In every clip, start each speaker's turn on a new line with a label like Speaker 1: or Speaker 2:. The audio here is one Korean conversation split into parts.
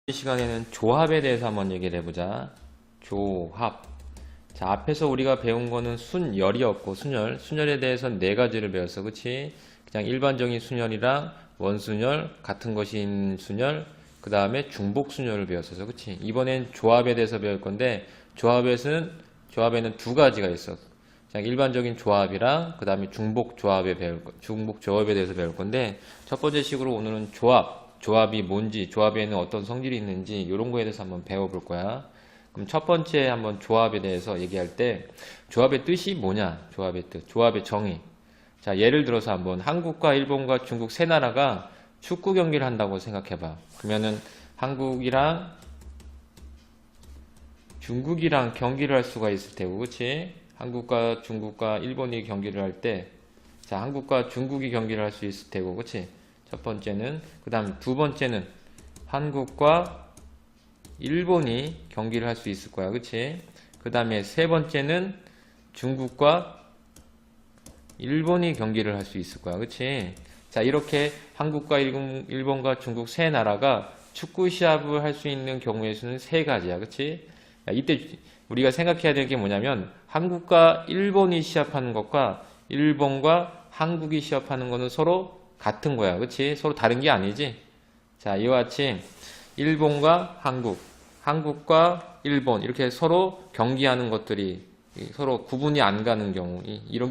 Speaker 1: 이 시간에는 조합에 대해서 한번 얘기를 해보자. 조합. 자, 앞에서 우리가 배운 거는 순열이었고, 순열에 대해서는 네 가지를 배웠어. 그치? 그냥 일반적인 순열이랑 원순열, 같은 것인 순열, 그 다음에 중복 순열을 배웠었어. 그치? 이번엔 조합에 대해서 배울 건데, 조합에는 두 가지가 있어. 그냥 일반적인 조합이랑, 그 다음에 중복 조합에 대해서 배울 건데, 첫 번째 식으로 오늘은 조합이 뭔지, 조합에는 어떤 성질이 있는지 이런 거에 대해서 한번 배워볼 거야. 그럼 첫 번째 한번 조합에 대해서 얘기할 때 조합의 뜻이 뭐냐? 조합의 뜻, 조합의 정의. 자, 예를 들어서 한번 한국과 일본과 중국 세 나라가 축구 경기를 한다고 생각해봐. 그러면은 한국이랑 중국이랑 경기를 할 수가 있을 테고, 그치? 한국과 중국과 일본이 경기를 할 때, 자, 한국과 중국이 경기를 할 수 있을 테고, 그치? 첫 번째는, 그 다음 두 번째는 한국과 일본이 경기를 할 수 있을 거야. 그치? 그 다음에 세 번째는 중국과 일본이 경기를 할 수 있을 거야. 그치? 자, 이렇게 한국과 일본과 중국 세 나라가 축구 시합을 할 수 있는 경우의 수는 세 가지야. 그치? 야, 이때 우리가 생각해야 될 게 뭐냐면 한국과 일본이 시합하는 것과 일본과 한국이 시합하는 거는 서로 같은 거야. 그치? 서로 다른 게 아니지? 자, 이와 같이 일본과 한국, 한국과 일본 이렇게 서로 경기하는 것들이 서로 구분이 안 가는 경우, 이런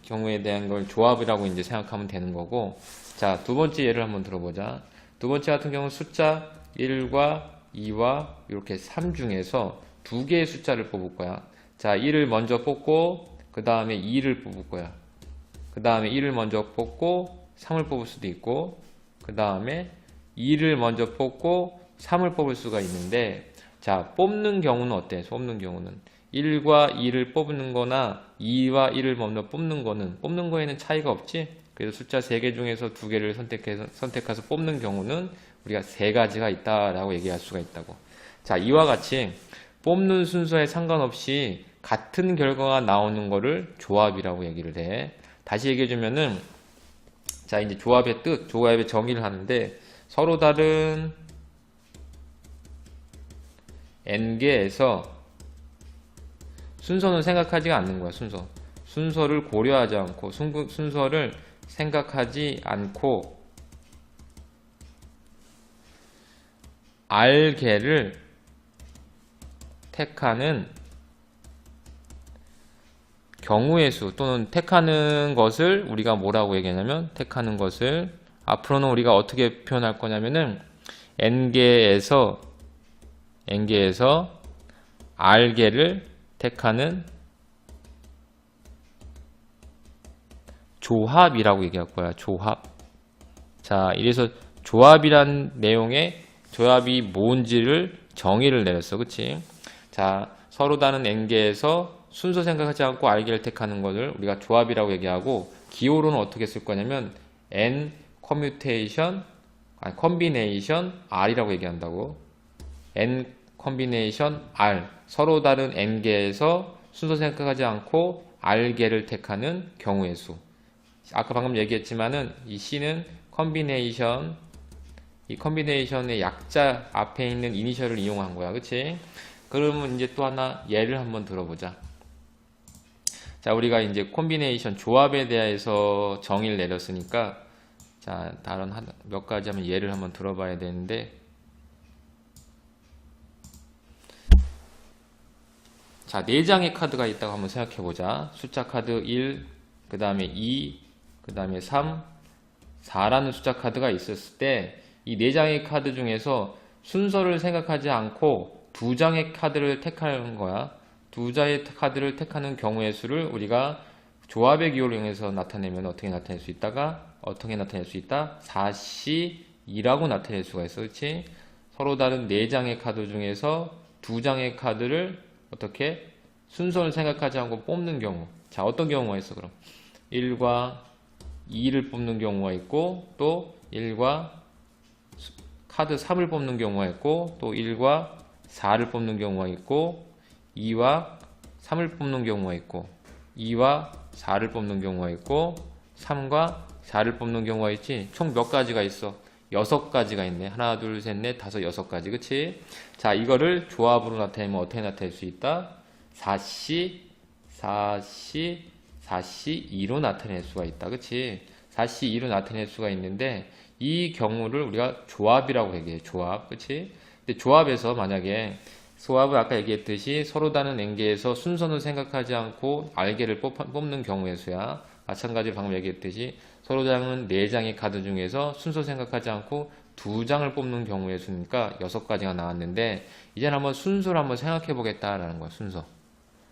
Speaker 1: 경우에 대한 걸 조합이라고 이제 생각하면 되는 거고. 자, 두 번째 예를 한번 들어보자. 두 번째 같은 경우는 숫자 1과 2와 이렇게 3 중에서 두 개의 숫자를 뽑을 거야. 자, 1을 먼저 뽑고 그 다음에 2를 뽑을 거야. 그 다음에 1을 먼저 뽑고 3을 뽑을 수도 있고, 그 다음에 2를 먼저 뽑고 3을 뽑을 수가 있는데, 자, 뽑는 경우는 어때? 뽑는 경우는 1과 2를 뽑는 거나 2와 1을 먼저 뽑는 거에는 차이가 없지? 그래서 숫자 3개 중에서 2개를 선택해서 뽑는 경우는 우리가 3가지가 있다라고 얘기할 수가 있다고. 자, 이와 같이 뽑는 순서에 상관없이 같은 결과가 나오는 거를 조합이라고 얘기를 해. 다시 얘기해주면은, 자, 이제 조합의 뜻, 조합의 정의를 하는데, 서로 다른 n개에서 순서는 생각하지가 않는 거야. 순서를 고려하지 않고, 순서를 생각하지 않고 r개를 택하는 경우의 수, 또는 택하는 것을 우리가 뭐라고 얘기하냐면, 택하는 것을 앞으로는 우리가 어떻게 표현할 거냐면은 n개에서 r개를 택하는 조합이라고 얘기할 거야. 조합. 자, 이래서 조합이란 내용의 조합이 뭔지를 정의를 내렸어. 그치? 자, 서로 다른 n개에서 순서 생각하지 않고 r개를 택하는 것을 우리가 조합이라고 얘기하고, 기호로는 어떻게 쓸 거냐면 n 컨비네이션 r이라고 얘기한다고. n 컨비네이션 r, 서로 다른 n개에서 순서 생각하지 않고 r개를 택하는 경우의 수. 아까 방금 얘기했지만은 이 c는 컨비네이션, 이 컨비네이션의 약자 앞에 있는 이니셜을 이용한 거야. 그치? 그러면 이제 또 하나 예를 한번 들어보자. 자, 우리가 이제 콤비네이션 조합에 대해서 정의를 내렸으니까, 자, 다른 몇 가지 한번 예를 한번 들어봐야 되는데, 자, 4장의 카드가 있다고 한번 생각해 보자. 숫자 카드 1, 그 다음에 2, 그 다음에 3, 4라는 숫자 카드가 있었을 때, 이 4장의 카드 중에서 순서를 생각하지 않고 2장의 카드를 택하는 거야. 2장의 카드를 택하는 경우의 수를 우리가 조합의 기호를 이용해서 나타내면 어떻게 나타낼 수 있다? 4C2라고 나타낼 수가 있어. 그렇지? 서로 다른 4장의 카드 중에서 2장의 카드를 어떻게 순서를 생각하지 않고 뽑는 경우. 자, 어떤 경우가 있어? 그럼 1과 2를 뽑는 경우가 있고, 또 1과 카드 3을 뽑는 경우가 있고, 또 1과 4를 뽑는 경우가 있고, 2와 3을 뽑는 경우가 있고, 2와 4를 뽑는 경우가 있고, 3과 4를 뽑는 경우가 있지. 총 몇 가지가 있어? 6가지가 있네. 하나, 둘, 셋, 넷, 다섯, 6가지. 그치? 자, 이거를 조합으로 나타내면 어떻게 나타낼 수 있다? 4C, 4C, 4C, 2로 나타낼 수가 있다. 그치? 4C, 2로 나타낼 수가 있는데, 이 경우를 우리가 조합이라고 얘기해. 조합. 그치? 근데 조합에서 만약에 조합을 아까 얘기했듯이 서로 다른 N개에서 순서는 생각하지 않고 R개를 뽑는 경우의 수야. 마찬가지로 방금 얘기했듯이 서로 다른 4장의 카드 중에서 순서 생각하지 않고 2장을 뽑는 경우의 수니까 6가지가 나왔는데, 이제 한번 순서를 한번 생각해 보겠다라는 거야.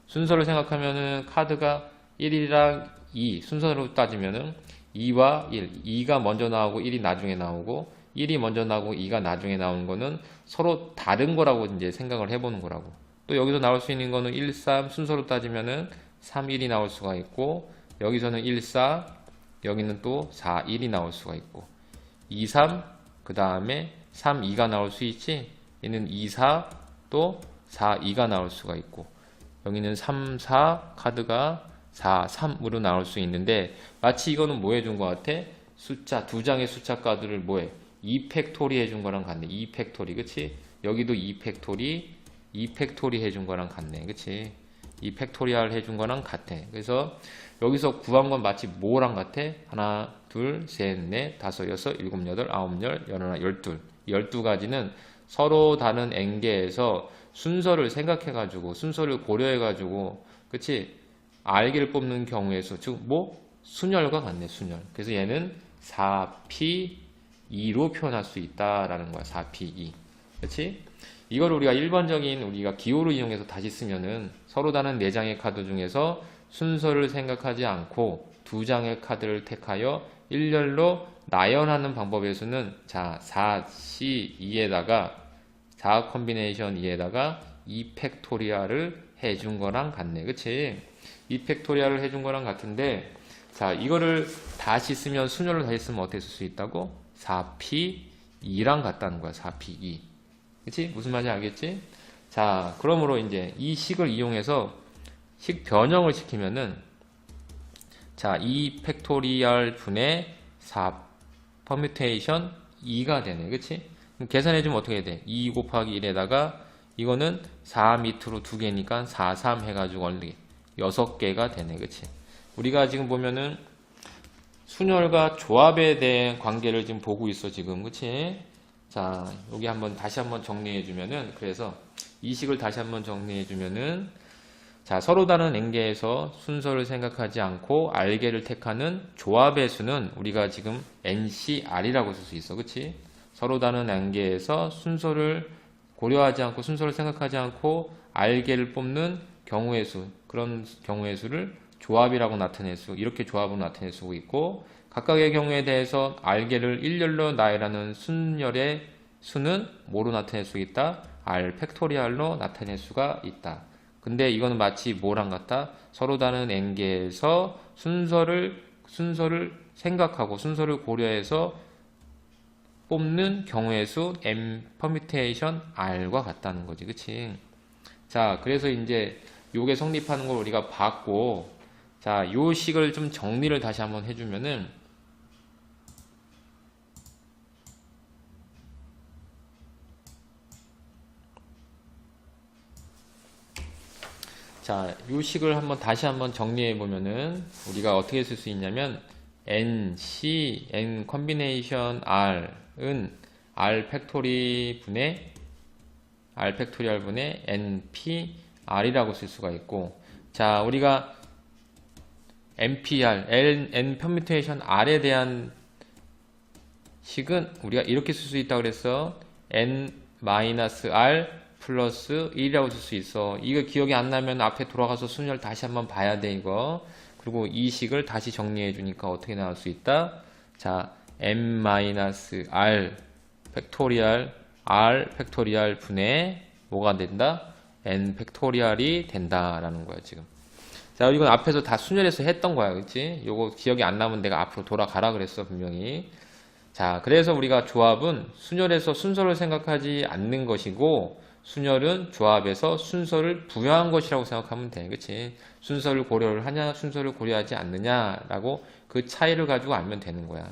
Speaker 1: 순서를 생각하면은 카드가 1이랑 2 순서로 따지면은 2와 1, 2가 먼저 나오고 1이 나중에 나오고 1이 먼저 나오고 2가 나중에 나오는 거는 서로 다른 거라고 이제 생각을 해보는 거라고. 또 여기서 나올 수 있는 거는 1, 3 순서로 따지면은 3, 1이 나올 수가 있고, 여기서는 1, 4, 여기는 또 4, 1이 나올 수가 있고, 2, 3, 그 다음에 3, 2가 나올 수 있지. 얘는 2, 4, 또 4, 2가 나올 수가 있고, 여기는 3, 4 카드가 4, 3으로 나올 수 있는데, 마치 이거는 뭐 해준 것 같아? 숫자, 2장의 숫자 카드를 뭐해? 2팩토리 해준 거랑 같네. 2팩토리, 그치? 여기도 2팩토리 해준 거랑 같네. 그치? 2팩토리얼 해준 거랑 같아. 그래서 여기서 구한 건 마치 뭐랑 같아? 하나, 둘, 셋, 넷, 다섯, 여섯, 일곱, 여덟, 아홉, 열, 열하나, 열둘. 12가지는 서로 다른 N개에서 순서를 생각해가지고, 순서를 고려해가지고, 그치? R개를 뽑는 경우의 수. 즉, 뭐? 순열과 같네, 순열. 그래서 얘는 4P2로 표현할 수 있다라는 거야. 4P2. 그치? 이걸 우리가 일반적인 우리가 기호를 이용해서 다시 쓰면은 서로 다른 4장의 카드 중에서 순서를 생각하지 않고 2장의 카드를 택하여 일렬로 나열하는 방법에서는 자, 4C2에다가 4 컨비네이션 2에다가 2팩토리얼을 해준 거랑 같네. 그치? 2팩토리얼을 해준 거랑 같은데, 자, 이거를 다시 쓰면 순열로 다시 쓰면 어떻게 쓸 수 있다고? 4P2랑 같다는 거야. 4P2. 그치? 무슨 말인지 알겠지? 자, 그러므로 이제 이 식을 이용해서 식 변형을 시키면은, 자, 2 팩토리얼 분의 4 퍼뮤테이션 2가 되네. 그치? 그럼 계산해주면 어떻게 해야 돼? 2 곱하기 1에다가 이거는 4 밑으로 2개니까 4, 3 해가지고 얼리 6개가 되네. 그치? 우리가 지금 보면은 순열과 조합에 대한 관계를 지금 보고 있어. 지금. 그치? 자, 여기 다시 한번 정리해주면은, 그래서 이 식을 다시 한번 정리해주면은, 자, 서로 다른 N개에서 순서를 생각하지 않고 R개를 택하는 조합의 수는 우리가 지금 NCR이라고 쓸 수 있어. 그치? 서로 다른 N개에서 순서를 고려하지 않고, 순서를 생각하지 않고 R개를 뽑는 경우의 수, 그런 경우의 수를 조합이라고 나타낼 수, 이렇게 조합으로 나타낼 수 있고, 각각의 경우에 대해서 R개를 일렬로 나열하는 순열의 수는 뭐로 나타낼 수 있다? R 팩토리얼로 나타낼 수가 있다. 근데 이거는 마치 뭐랑 같다? 서로 다른 N개에서 순서를 생각하고 순서를 고려해서 뽑는 경우의 수 M 퍼뮤테이션 R과 같다는 거지. 그치? 자, 그래서 이제 요게 성립하는 걸 우리가 봤고, 자, 요 식을 좀 정리를 다시 한번 해주면은, 자, 요 식을 다시 한번 정리해 보면은 우리가 어떻게 쓸 수 있냐면, N 컨비네이션 R은 R 팩토리얼 분의 NP R이라고 쓸 수가 있고, 자, 우리가 NPR, N 퍼뮤테이션 R에 대한 식은 우리가 이렇게 쓸 수 있다고 그랬어. N-R 플러스 1이라고 쓸 수 있어. 이거 기억이 안 나면 앞에 돌아가서 순열 다시 한번 봐야 돼, 이거. 그리고 이 식을 다시 정리해 주니까 어떻게 나올 수 있다? 자, n-r 팩토리얼 분의 뭐가 된다? n 팩토리얼이 된다라는 거야, 지금. 자, 이건 앞에서 다 순열해서 했던 거야, 그치? 요거 기억이 안 나면 내가 앞으로 돌아가라 그랬어, 분명히. 자, 그래서 우리가 조합은 순열에서 순서를 생각하지 않는 것이고, 순열은 조합에서 순서를 부여한 것이라고 생각하면 돼. 그치? 순서를 고려를 하냐, 순서를 고려하지 않느냐라고 그 차이를 가지고 알면 되는 거야.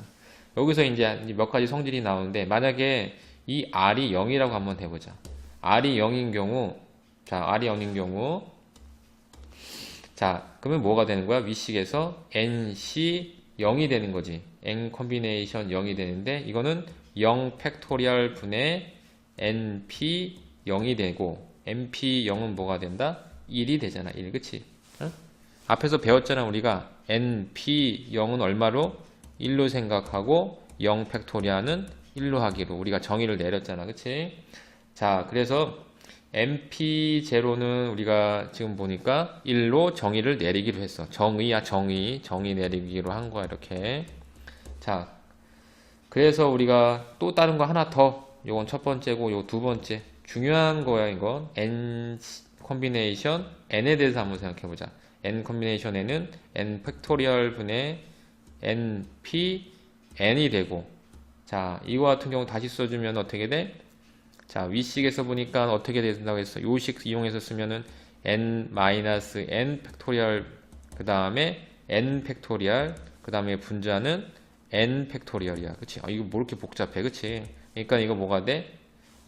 Speaker 1: 여기서 이제 몇 가지 성질이 나오는데, 만약에 이 R이 0이라고 한번 해보자. R이 0인 경우, 자, R이 0인 경우, 자, 그러면 뭐가 되는 거야? 위식에서 NC 0이 되는 거지. N 컴비네이션 0이 되는데, 이거는 0 팩토리얼 분의 NP 0이 되고, NP 0은 뭐가 된다? 1이 되잖아. 1, 그치? 어? 앞에서 배웠잖아. 우리가 NP 0은 얼마로? 1로 생각하고 0 팩토리아는 1로 하기로 우리가 정의를 내렸잖아. 그치? 자, 그래서 MP0는 우리가 지금 보니까 1로 정의를 내리기로 했어. 정의야, 정의. 정의 내리기로 한 거야, 이렇게. 자, 그래서 우리가 또 다른 거 하나 더. 요건 첫 번째고, 요 두 번째. 중요한 거야, 이건. N 콤비네이션 N에 대해서 한번 생각해 보자. N 콤비네이션 N은 N 팩토리얼 분의 NP N이 되고, 자, 이거 같은 경우 다시 써주면 어떻게 돼? 자, 위식에서 보니까 어떻게 된다고 했어? 요식 이용해서 쓰면은 N-N 팩토리얼, 그 다음에 N 팩토리얼, 그 다음에 분자는 N 팩토리얼이야. 그치? 아, 이거 뭐 이렇게 복잡해. 그치? 그러니까 이거 뭐가 돼?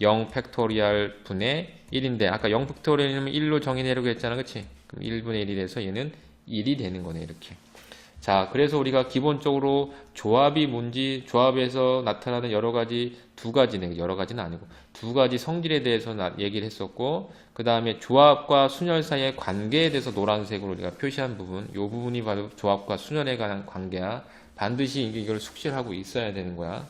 Speaker 1: 0 팩토리얼 분의 1인데, 아까 0 팩토리얼이면 1로 정의 내려고 했잖아. 그치? 그럼 1분의 1이 돼서 얘는 1이 되는 거네. 이렇게. 자, 그래서 우리가 기본적으로 조합이 뭔지, 조합에서 나타나는 여러 가지, 두 가지네. 여러 가지는 아니고, 두 가지 성질에 대해서 얘기를 했었고, 그 다음에 조합과 순열 사이의 관계에 대해서 노란색으로 우리가 표시한 부분, 이 부분이 바로 조합과 순열에 관한 관계야. 반드시 이걸 숙지하고 있어야 되는 거야.